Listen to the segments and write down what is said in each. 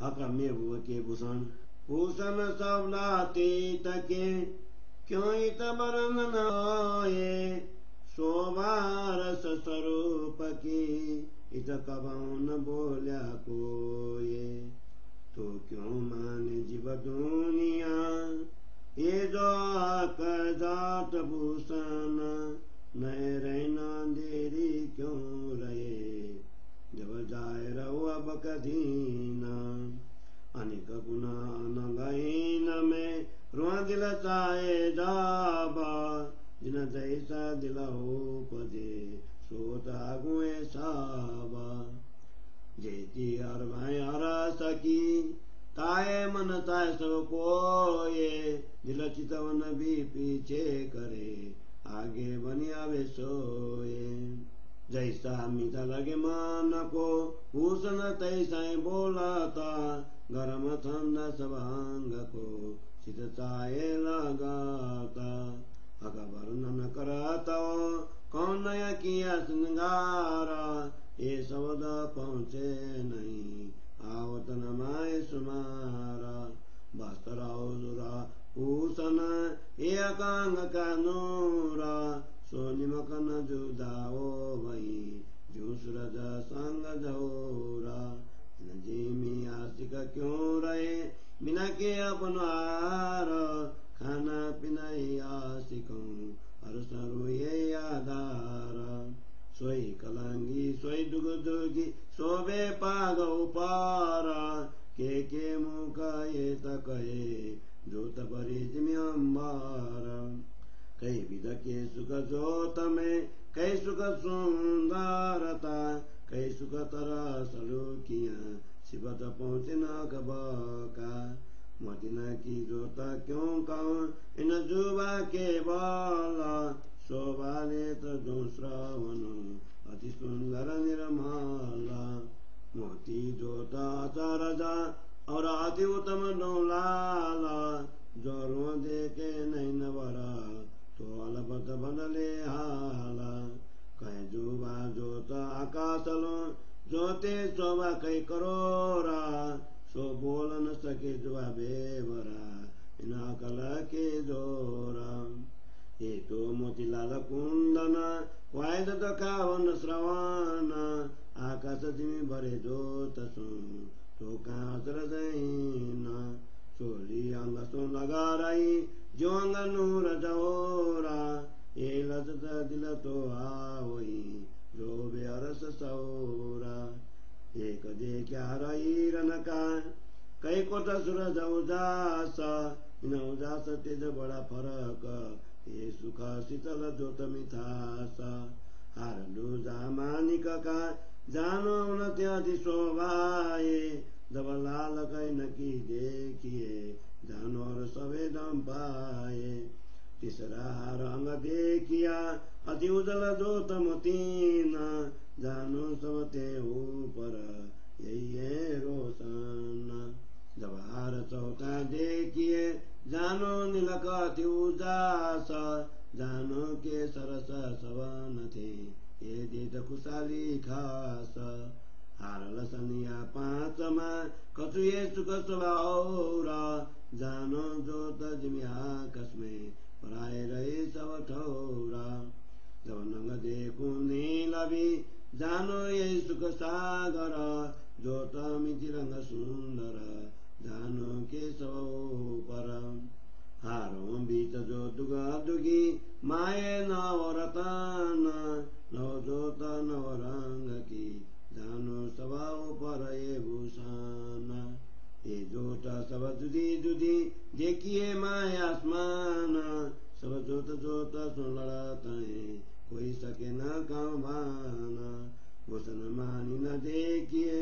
हक में वो के भूषण भूषण सब लाते तके क्यों इत बरन नाये शोभा रस स्वरूप की इत कबहु न बोल्या कोये तो क्यों माने जीव दुनिया ये जो आकर जात भूषण नए रहना देरी क्यों रहे जब जाए रहो अब कदीना अनेक गुना न गई न में रुआ दिल चाहे जाबा जिन जैसा दिल हो पदे सोता गुए साबा जेती हर भाई हर सकी ताए मन ताए सब कोये दिल चितवन भी पीछे करे आगे बनी आवे सोए जैसा मीठा लगे मान को भूषण तैसा बोलाता गरम ठंडा सब अंग को चित चाहे लगाता अग वर्णन करता कौन नया किया श्रृंगारा ये शब्द पहुँचे नहीं आवत न माए सुमारा बस्तरा भूषण ये अकांग का नूरा सोनिमक न जुदाओ वही जो सूरज संग जौरा जिमी आशिक क्यों रहे बिना के अपनार खाना पीना आशिकों हर सरू ये आधार सोई कलंगी सोई दुग दुगी सोबे पागौ पारा के मुख ये तकहे जो तपरी जिमी अम्बारा कई विध के सुख जोत में कई सुख सुंदरता कई सुख तरह सलूकियाँ शिवत पहुँचे न कबका मदीना की जोता क्यों कहूँ इन जुबा के बाला शोभा ले तो जो श्रावण अति सुंदर निर्मला मोती जोता अचारजा और अति उत्तम डोलाला जोरों देखे नहीं नवरा तो अलबत बदले हाला कहीं जुबा जोता आकाशलो जोते शोभा कई करोरा सो बोल न सके जुआ बेवरा इना कला के जोरा ये तो मोतीलाल कुंदन वायद तो कावन श्रवण आकाश जिमी भरे जोत सुन तो कांच रजैना सोली अंग सो लगा रही जो अंग नूर जौरा ये लजत दिल तो आवई जो बेअरस सौरा एक दे क्या रही रनका कई कोट सूरज उजास इन उजास तेज बड़ा फरक ये सुख शीतल जोत मिठास हार लूजा मानिक का जानो न त्यादि शोभाए जब लाल कई न की देखिए जानो और सवे दम पाए तीसरा रंग देखिया अति उजल जोत मोतीना जानो सबते ऊपर यही है रोशन जब हार चौथा देखिए जानो नीलक अति उजास जानो के सरस सवन थे ये देत खुशाली खास हार लसनिया पाँचमा कछु ये सुख स्वभावरा जानो जोत जिमिया कसमें पराए रहे सब ठौरा जब नंग देखूं नीला भी जानो ये सुख सागर जोत मिति रंग सुंदर जानो के सब पर हारों बीच जो दुगा दुगी माए नवरतन नव जोत नव रंग की जानो स्वभाव पर ये भूषण ये जोत सब जुदी जुदी देखिए माए आसमान सब जोत जोत सुन लड़ता है कोई सके न कमाना भूषण मानी न देखिए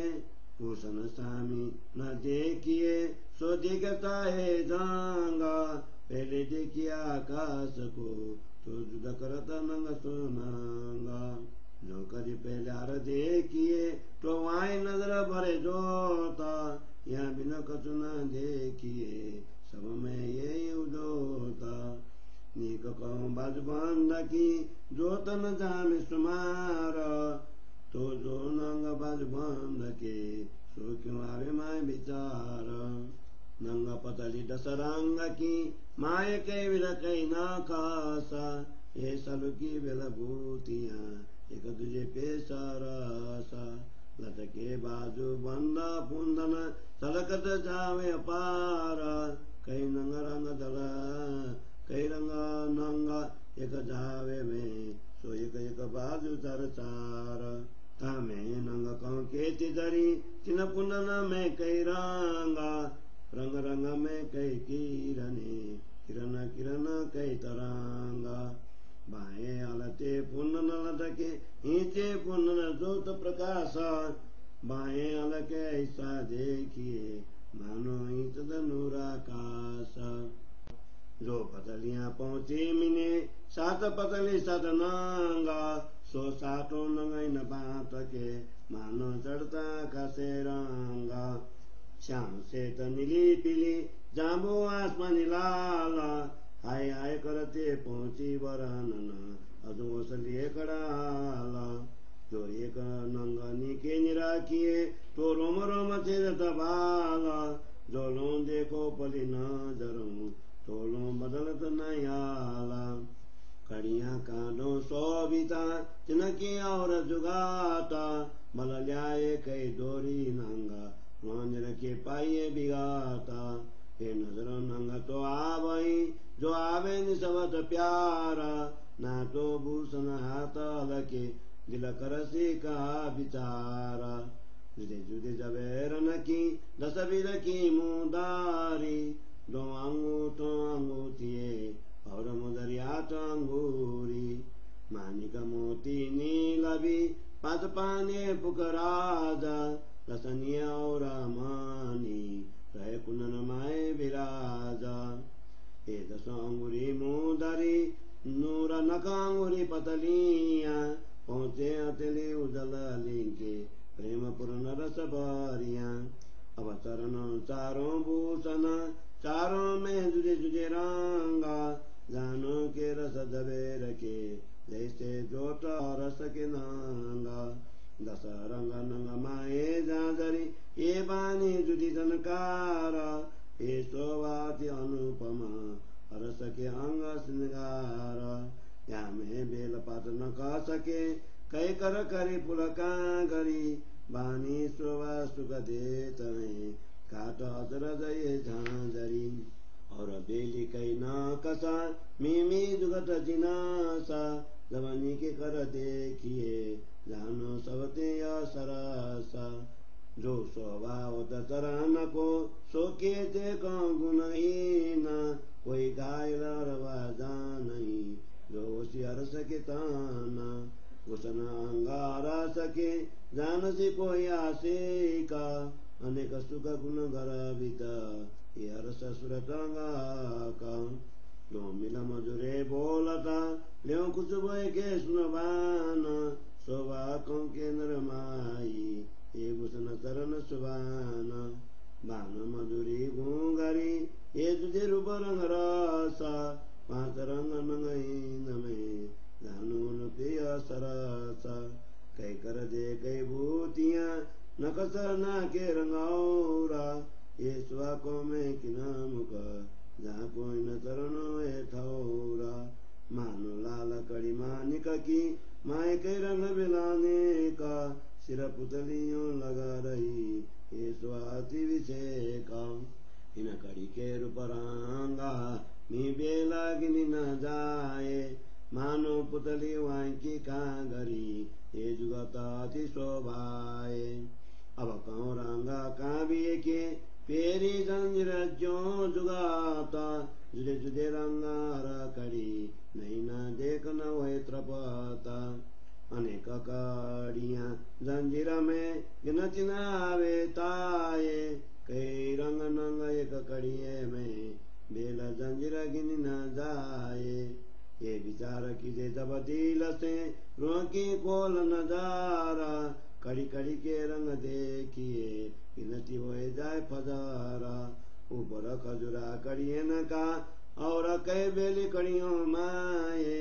भूषण स्वामी न देखिए सो देखता है जांगा पहले देखिए आकाश को तो जुदा करता नंग सुनांगा जो कभी पहले आर देखिए तो वाई नजर भरे जोता यहाँ बिना कछु न देखिए सब में ये उजोता नीक कहूँ बाजबंद की जोत न जामे सुमार तो जो नंग बाजबंद के सो क्यों आवे माए विचार। नंगा पतली दसरंग की माए के विल कई ना खासा। ये सलु की विल भूतियाँ एक तुझे पे सारासा। लटके बाजू बंदा पुंदन सलकत जावे पारा। कई नंग रंग दला कई रंग नंगा एक जावे में। सो एक एक बाजू चर चार। तामे नंग कौ के तिजरी तिन पुंदन में कई रंगा। रंग रंग में कई किरने किरण किरण कई तरंगा। बाएं अलते पुनन लटके नीचे पुनन ज्योत प्रकाश। बाएं अलके ऐसा देखिए मानो ईत धनुराकाश। जो पतलियां पहुंची मिने सात पतली सात नांगा। सो सातों नंगई न बात के मानो चढ़ता कसेरंगा। श्याम से नीली पीली जांबू आसमानी लाला। हाय हाय करते पहुंची वरानना अधोसलिए कड़ाला। जो एक नंगनी के निराकिए तो रोम रोम चेरत बाला। जो लो देखो पली न जरूं तो लो बदलत नयाला। कड़ियां कांडो सोबिता तिनकी और जुगाता। बल ल्याए कई डोरी नंगा मंदिर के पाइए बिगाता। हे नजर नंगा तो आवई जो आवे निसवत प्यारा। ना तो भूषण हाथ लके दिल करसी का बिचारा। जुदे जुदे जबेरन की दस बीर की मुदारी। दो अंगूठों अंगूठिए और मुदरिया तो अंगूरी। मानिक मोती नीलबी पात पाने पुकराजा। रसनिया और मानी रहे कुनन माए विराजा। हे दसों अंगुरी मुदरी नूर नकांगुरी पतलियां। पहुंचे अतली उदल लिंके प्रेम पूर्ण रस बारियां। अवतरण चारों भूषण चारों में जुजे जुजे रंगा। जानो के रस दबे रखे जैसे जोट रस के नांगा। दस रंग नंग माए जाजरी ये बानी जुदी जनकारा। ये शोभाति अनुपमा रस के अंग श्रृंगारा। या में बेल पात न का सके कई कर करी पुलका गरी। बानी शोभा सुख दे तमें काट अजरज ये झांझरी। और बेली कई न कसा मिमी जुगत जिनासा। जवानी के कर देखिए जानो सबते सरसा। जो स्वभाव दतरन को सो के ते गुणहीन। कोई गायल रवाजा नहीं जो होशियार सके ताना। घुसन अंगारा सके जान से कोई आसे का। अनेक सुख गुण गर्भिता ये हर्ष सुरतंगा का। जो मिला मधुरे बोलता ले कुछ बोए के सुनबाना। शोभा कौ के नरमाई ये भूषण चरण सुबाना। बान मधुरी घूंगरी ये तुझे रूप रंग रसा। पांच रंग नंगई में जानून प्रिय सरसा। कई कर दे कई भूतियां न कसना के रंगौरा। ये स्वाको में किना मुख जहाँ कोई न चरणों ए ठौरा। मानो लाल कड़ी मानिक की माए के रंग बिलाने का। सिर पुतलियों लगा रही ये स्वाति विषय का। इन कड़ी के रूप रंगा मी बेला गिनी न जाए। मानो पुतली वांकी कांगरी ये जुगताति शोभाए। अब कौ रंगा काव्य के पेरी जंजीर जो जुगाता। जुदे जुदे रंगारा कड़ी नहीं न देख न वह त्रपता। अनेक कड़ियां जंजीर में गिनती न आवे ताए। कई रंग नंग एक कड़िए में बेल जंजीर गिनी न जाए। ये विचार कीजे जब दिल से रोकी कोल नजारा। कड़ी कड़ी के रंग देखिए गिनती हो जाए फजारा। ऊपर खजुरा कड़िए न का और कई बेली कड़ियों माए।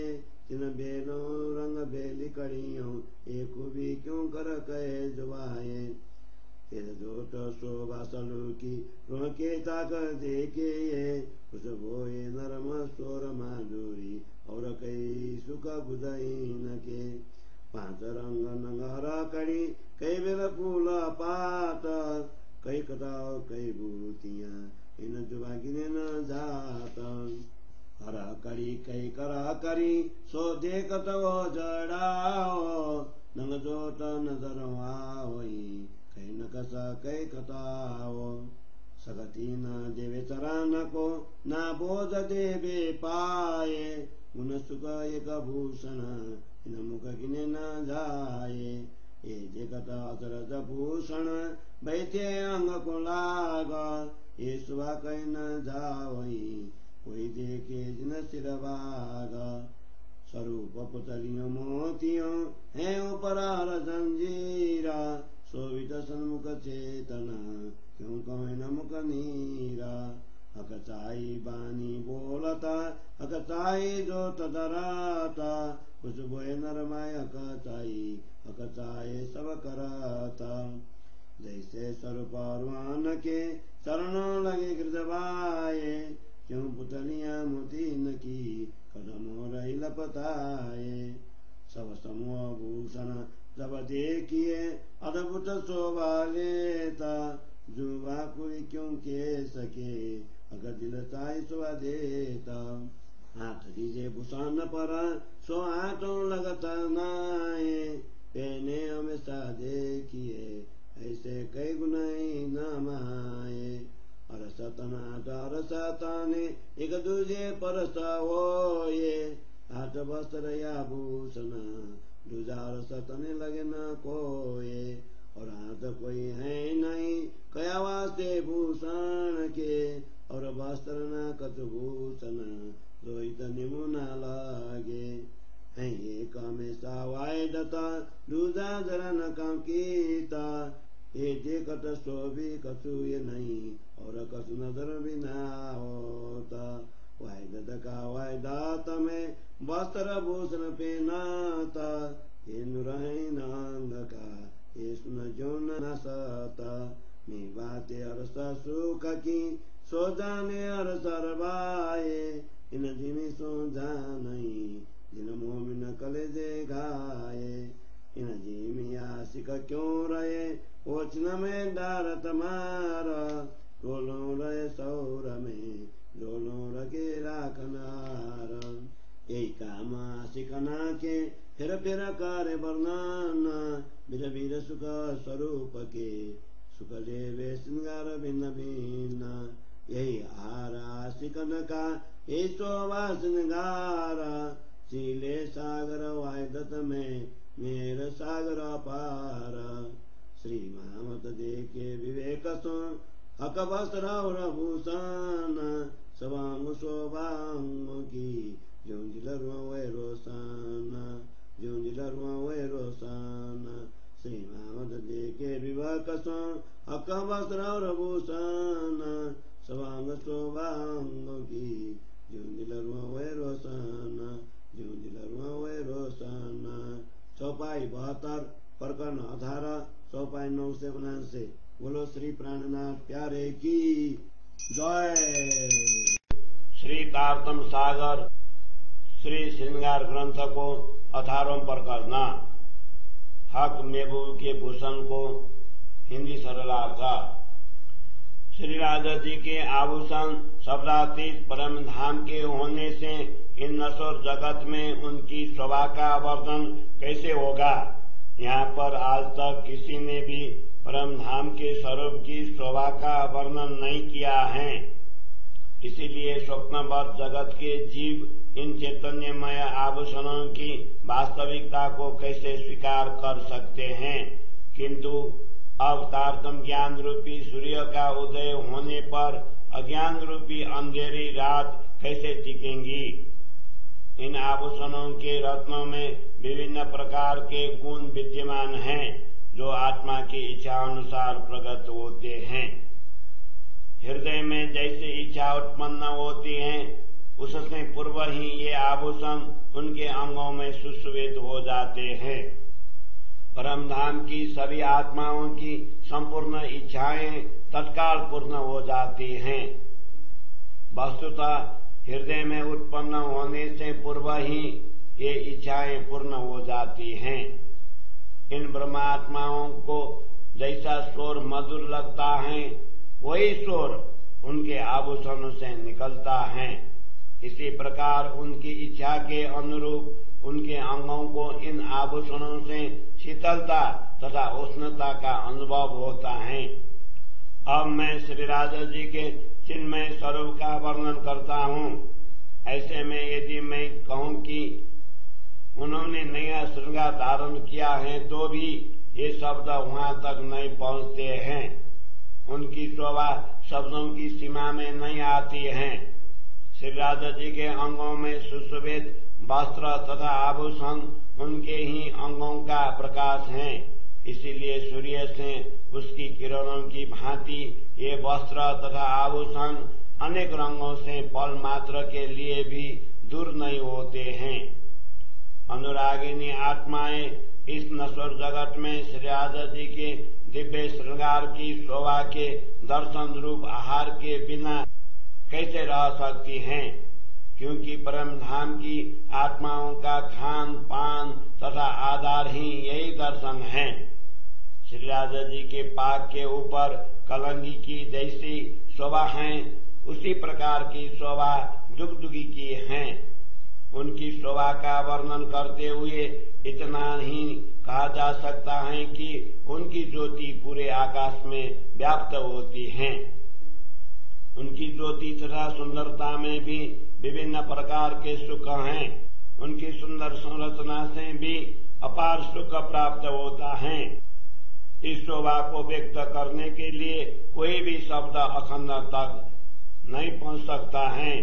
तिन बेलों रंग बेली कड़ियों एक भी क्यों कर कहे जुबाए। जोत शोभा सलूकी ऋण के ताकत देखे ये खुशबो ये नरम स्वर माधुरी और कई सुख बुझाइन के पांच रंग नंगहरा कड़ी कई बेल फूल पात कई कथा कई भूतियां इन जुबागिने न जात हरा कड़ी कई करा करी सो देखत वो जड़ाओ नंग जोत नजर होई कई नकसा कई कताओ सगती न देवे चरण को ना बोझ देवे पाए उन सुख एक भूषण इन मुख किने न जाए ये जगत अचरज भूषण बैठे अंग को लाग ये सुबह कहीं न जावई कोई देखे जिन सिर बाग स्वरूप पुतलियों मोतियों है ऊपर जंजीरा शोभित सन्मुख चेतना क्यों कहे न मुख नीरा अकचाई बानी बोलता अकचाई जो तदराता कुछ बोए नरमाय अकचाई सब कराता जैसे स्वरूपवान के चरणों लगे गिरजवाए क्यों पुतलियां मोती न की कदमों रही लपताए सब समूह भूषण जब देखिए अद्भुत शोभा लेता जुबा कोई क्यों के सके अगर दिल चाहे सुबह देता हाथ दीजे भूषण पर सो हाथों लगता नाए पहने हमेशा देखिए ऐसे कई गुनाई न माए अर सतने एक दूजे पर ये हाथ वस्त्र या भूषण दूजार सतने लगे न कोए और हाथ कोई है नहीं कया वास्ते भूषण के और वस्त्र न कत भूषण रोहित निमुना लागे है एक हमेशा वायदता दूजा जरा न काम कीता ये देखत शोभी कछु ये नहीं और कछु नजर भी ना होता वायदत का वायदात में वस्त्र भूषण पहनाता ये नुरही नांग का ये सुन जो न सता मी बातें अरस सुख की सो जाने अर सरवाए इन जिमी सो जानी जिन मोमिन कलेजे घाए इन जिमी आशिक क्यों रहे ओचन में डार तमारा टोलों रहे सौर में डोलों रखे राखनार यही काम आशिकना के फिर कर वर्णना बीर बीर सुख स्वरूप के सुख देवे श्रृंगार भिन्न भिन्न यही आशिकन का ये शोभा श्रृंगारा चीले सागर वायदत में मेर सागर पार श्री महामत देखे विवेक सो हक वस्त्र और भूषण सवांग शोभांग की जोंजिलरुआ वे रोसान श्री महामत देखे विवेक सो हक वस्त्र और भूषण सवांग शोभांग की जोंजिलरुआ वे रोसान चौपाई 72 प्रकरण 18 चौपाई 9 से 79 बोलो श्री प्राणनाथ प्यारे की जय। श्री तारतम सागर श्री श्रृंगार ग्रंथ को 18वां प्रकरण हक महबूब के भूषण को हिंदी सरलार्थ। श्री राजा जी के आभूषण शब्दातीत परम धाम के होने से इन नश्वर जगत में उनकी शोभा का वर्णन कैसे होगा। यहाँ पर आज तक किसी ने भी परम धाम के स्वरूप की शोभा का वर्णन नहीं किया है। इसीलिए स्वप्नबद्ध जगत के जीव इन चैतन्यमय आभूषणों की वास्तविकता को कैसे स्वीकार कर सकते हैं। किंतु अब तारतम ज्ञान रूपी सूर्य का उदय होने पर अज्ञान रूपी अंधेरी रात कैसे टिकेंगी। इन आभूषणों के रत्नों में विभिन्न प्रकार के गुण विद्यमान हैं जो आत्मा की इच्छा अनुसार प्रकट होते हैं। हृदय में जैसे इच्छा उत्पन्न होती है उससे पूर्व ही ये आभूषण उनके अंगों में सुशोभित हो जाते हैं। परम धाम की सभी आत्माओं की संपूर्ण इच्छाएं तत्काल पूर्ण हो जाती हैं। वस्तुतः हृदय में उत्पन्न होने से पूर्व ही ये इच्छाएं पूर्ण हो जाती हैं। इन ब्रह्मात्माओं को जैसा स्वर मधुर लगता है, वही स्वर उनके आभूषणों से निकलता है। इसी प्रकार उनकी इच्छा के अनुरूप उनके अंगों को इन आभूषणों से शीतलता तथा उष्णता का अनुभव होता है। अब मैं श्री राजा जी के चिन्मय स्वरूप का वर्णन करता हूँ। ऐसे में यदि मैं कहूँ कि उन्होंने नया श्रृंगार धारण किया है, तो भी ये शब्द वहां तक नहीं पहुँचते हैं। उनकी शोभा शब्दों की सीमा में नहीं आती है। श्री राजा जी के अंगों में सुशोभित वस्त्र तथा आभूषण उनके ही अंगों का प्रकाश है। इसीलिए सूर्य से उसकी किरणों की भांति ये वस्त्र तथा आभूषण अनेक रंगों से पल मात्र के लिए भी दूर नहीं होते हैं। अनुरागिनी आत्माएं इस नश्वर जगत में श्री राजा जी के दिव्य श्रृंगार की शोभा के दर्शन रूप आहार के बिना कैसे रह सकती हैं, क्योंकि परम धाम की आत्माओं का खान पान तथा आधार ही यही दर्शन है। श्री राजा जी के पाक के ऊपर कलंगी की जैसी शोभा है, उसी प्रकार की शोभा जुगजुगी की है। उनकी शोभा का वर्णन करते हुए इतना ही कहा जा सकता है कि उनकी ज्योति पूरे आकाश में व्याप्त होती है। उनकी ज्योति तथा सुंदरता में भी विभिन्न प्रकार के सुख हैं। उनकी सुंदर संरचना से भी अपार सुख प्राप्त होता है। इस शोभा को व्यक्त करने के लिए कोई भी शब्द अखंड तक नहीं पहुंच सकता है।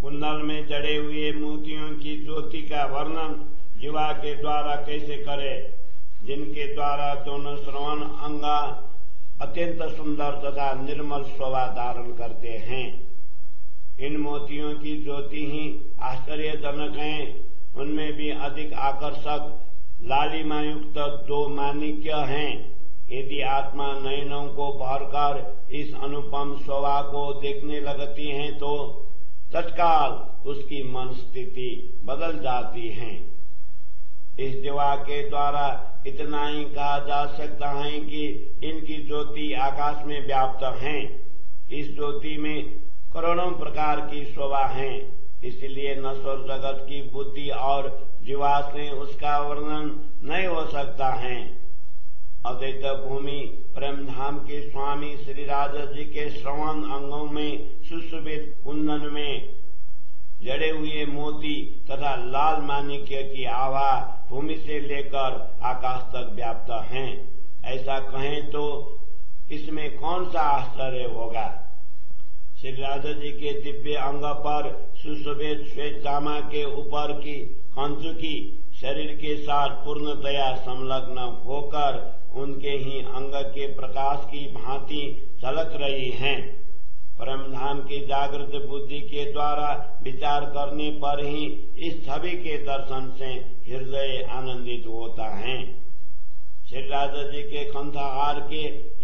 कुंडल में जड़े हुए मोतियों की ज्योति का वर्णन जीवा के द्वारा कैसे करे, जिनके द्वारा दोनों श्रवण अंग अत्यंत सुंदर तथा निर्मल शोभा धारण करते हैं। इन मोतियों की ज्योति ही आश्चर्यजनक है। उनमें भी अधिक आकर्षक लालिमायुक्त दो माणिक्य हैं। यदि आत्मा नयनों को भरकर इस अनुपम शोभा को देखने लगती है, तो तत्काल उसकी मन स्थिति बदल जाती है। इस दिवा के द्वारा इतना ही कहा जा सकता है कि इनकी ज्योति आकाश में व्याप्त है। इस ज्योति में करोड़ों प्रकार की शोभा है। इसलिए नश्वर जगत की बुद्धि और जीवा से उसका वर्णन नहीं हो सकता है। अद्वैत भूमि प्रेम धाम के स्वामी श्री राजा जी के श्रवण अंगों में सुशोभित कुंदन में जड़े हुए मोती तथा लाल माणिक्य की आभा भूमि से लेकर आकाश तक व्याप्त हैं। ऐसा कहें तो इसमें कौन सा आश्चर्य होगा। श्री राजा जी के दिव्य अंग पर सुशोभित श्वेत चामा के ऊपर की कंचुकी शरीर के साथ पूर्णतया संलग्न होकर उनके ही अंग के प्रकाश की भांति झलक रही हैं। परम धाम की जागृत बुद्धि के द्वारा विचार करने पर ही इस छवि के दर्शन से हृदय आनंदित होता है। श्री राजा जी के कंठहार के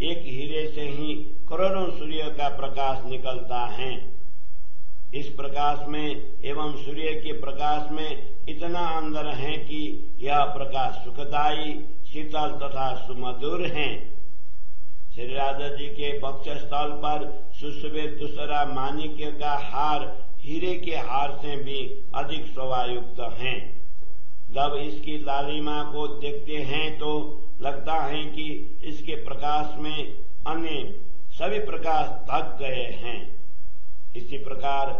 एक हीरे से ही करोड़ों सूर्य का प्रकाश निकलता है। इस प्रकाश में एवं सूर्य के प्रकाश में इतना अंतर है कि यह प्रकाश सुखदायी, शीतल तथा सुमधुर है। श्री राजा जी के वक्षस्थल पर सुशोभित दूसरा माणिक्य का हार हीरे के हार से भी अधिक शोभायुक्त है। जब इसकी लालिमा को देखते हैं तो लगता है कि इसके प्रकाश में अन्य सभी प्रकाश ढक गए हैं। इसी प्रकार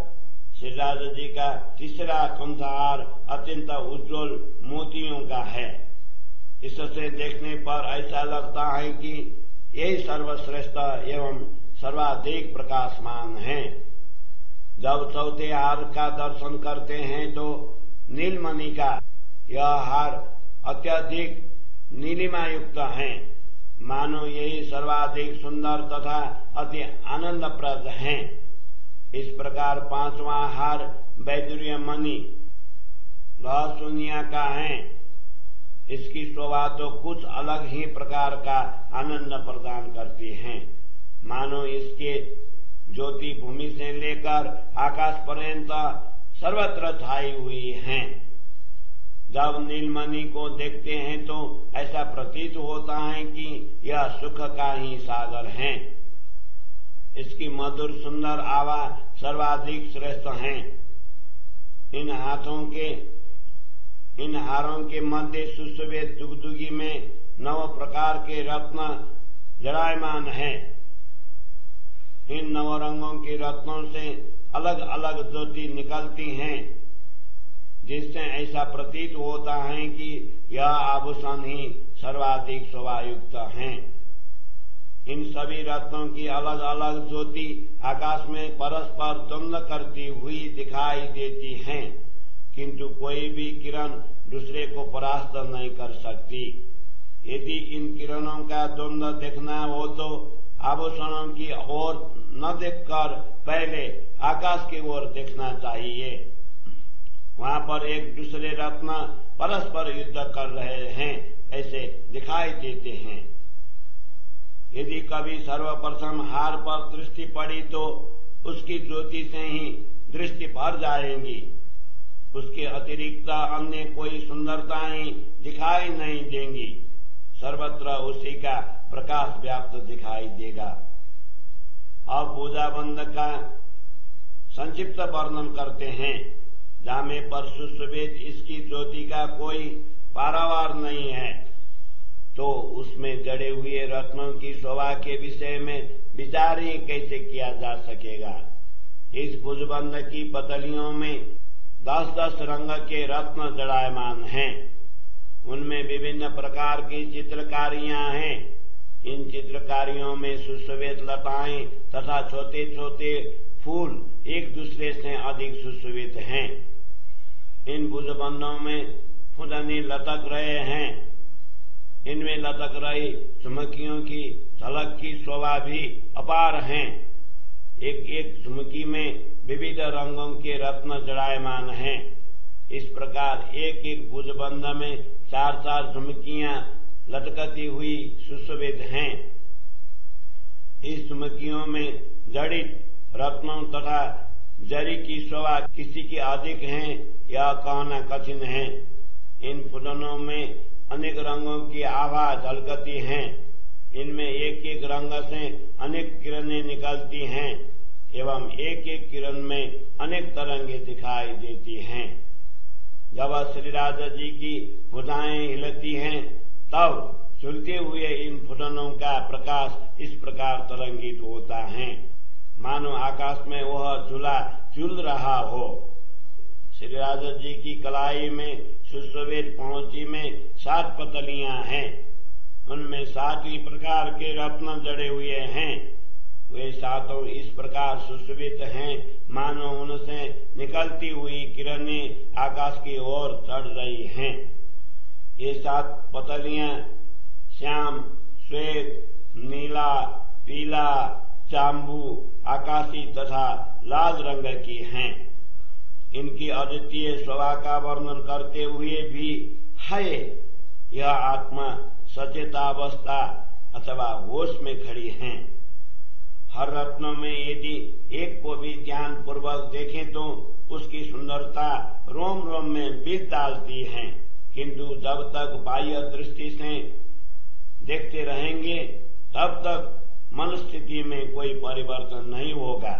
श्री राजा जी का तीसरा कंठहार अत्यंत उज्जवल मोतियों का है। इससे देखने पर ऐसा लगता है कि यही सर्वश्रेष्ठ एवं सर्वाधिक प्रकाशमान है। जब चौथे हार का दर्शन करते हैं तो नीलमणि का यह हार अत्यधिक नीलिमा युक्त है, मानो यही सर्वाधिक सुंदर तथा अति आनंदप्रद है। इस प्रकार पांचवा हार वैदुर्य मणि रहसुनिया का है। इसकी शोभा तो कुछ अलग ही प्रकार का आनंद प्रदान करती है, मानो इसके ज्योति भूमि से लेकर आकाश पर्यंत सर्वत्र छाई हुई हैं। जब नीलमणि को देखते हैं तो ऐसा प्रतीत होता है कि यह सुख का ही सागर है। इसकी मधुर सुंदर आवाज सर्वाधिक श्रेष्ठ है। इन हारों के मध्य सुशोभित दुगदुगी में 9 प्रकार के रत्न जड़ायमान है। इन 9 रंगों के रत्नों से अलग अलग ज्योति निकलती हैं, जिससे ऐसा प्रतीत होता है कि यह आभूषण ही सर्वाधिक शोभायुक्त हैं। इन सभी रत्नों की अलग अलग ज्योति आकाश में परस्पर द्वंद्व करती हुई दिखाई देती हैं, किंतु कोई भी किरण दूसरे को परास्त नहीं कर सकती। यदि इन किरणों का द्वंद्व देखना हो तो आभूषणों की ओर न देखकर पहले आकाश की ओर देखना चाहिए। वहां पर एक दूसरे रत्न परस्पर युद्ध कर रहे हैं ऐसे दिखाई देते हैं। यदि कभी सर्वप्रथम हार पर दृष्टि पड़ी तो उसकी ज्योति से ही दृष्टि भर जाएगी। उसके अतिरिक्त अन्य कोई सुंदरताएं दिखाई नहीं देंगी। सर्वत्र उसी का प्रकाश व्याप्त दिखाई देगा। अब पूजाबंध का संक्षिप्त वर्णन करते हैं। जामे पर सुशोभित इसकी ज्योति का कोई पारावार नहीं है, तो उसमें जड़े हुए रत्नों की शोभा के विषय में विचार ही कैसे किया जा सकेगा। इस भुजबंध की पतलियों में 10-10 रंग के रत्न जड़ायमान हैं। उनमें विभिन्न प्रकार की चित्रकारियां हैं। इन चित्रकारियों में सुशोभित लताएं तथा छोटे छोटे फूल एक दूसरे से अधिक सुशोभित हैं। इन भुजबंधों में फुदने लटक रहे हैं। इनमें लटक रही झुमकियों की झलक की शोभा भी अपार है। एक एक झुमकी में विविध रंगों के रत्न जड़ायमान हैं। इस प्रकार एक एक भुजबंध में 4-4 झुमकियां लटकती हुई सुशोभित हैं। इस झुमकियों में जड़ित रत्नों तथा जरी की शोभा किसी की अधिक है यह कहना कठिन है। इन फूलों में अनेक रंगों की आभा झलकती है। इनमें एक एक रंग से अनेक किरणें निकलती हैं एवं एक एक किरण में अनेक तरंगें दिखाई देती हैं। जब श्री राजा जी की भुजाएं हिलती हैं तब झूलते हुए इन फूलों का प्रकाश इस प्रकार तरंगित होता है, मानो आकाश में वह झूला झूल रहा हो। श्री राजा जी की कलाई में सुशोभित पहुंची में 7 पतलियां हैं। उनमें 7 ही प्रकार के रत्न जड़े हुए हैं। वे 7 इस प्रकार सुशोभित हैं मानो उनसे निकलती हुई किरणें आकाश की ओर चढ़ रही हैं। ये 7 पतलियां श्याम, श्वेत, नीला, पीला, जांबू, आकाशी तथा लाल रंग की हैं। इनकी अद्वितीय शोभा का वर्णन करते हुए भी है यह आत्मा सचेतावस्था अथवा होश में खड़ी है। हर रत्न में यदि एक को भी ध्यान पूर्वक देखें तो उसकी सुंदरता रोम रोम में बीत डालती है, किंतु जब तक बाह्य दृष्टि से देखते रहेंगे तब तक मन स्थिति में कोई परिवर्तन नहीं होगा।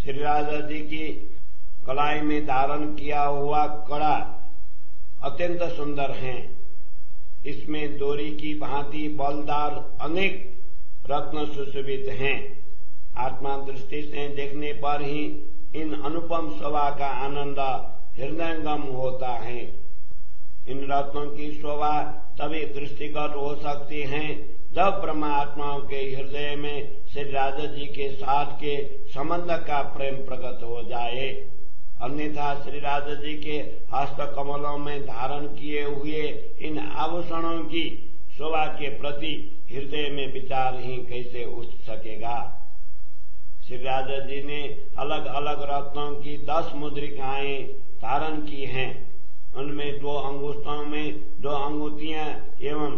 श्री राजा जी की कलाई में धारण किया हुआ कड़ा अत्यंत सुंदर है। इसमें डोरी की भांति बलदार अनेक रत्न सुशोभित हैं। आत्मा दृष्टि से देखने पर ही इन अनुपम शोभा का आनंद हृदयंगम होता है। इन रत्नों की शोभा तभी दृष्टिगत हो सकती है जब ब्रह्मात्माओं के हृदय में श्री राजा जी के साथ के संबंध का प्रेम प्रकट हो जाए। अन्यथा श्री राजा जी के हस्त कमलों में धारण किए हुए इन आभूषणों की शोभा के प्रति हृदय में विचार ही कैसे उठ सकेगा। श्री राजा जी ने अलग अलग रत्नों की 10 मुद्रिकाएं धारण की हैं। उनमें 2 अंगुष्ठों में 2 अंगूठियां एवं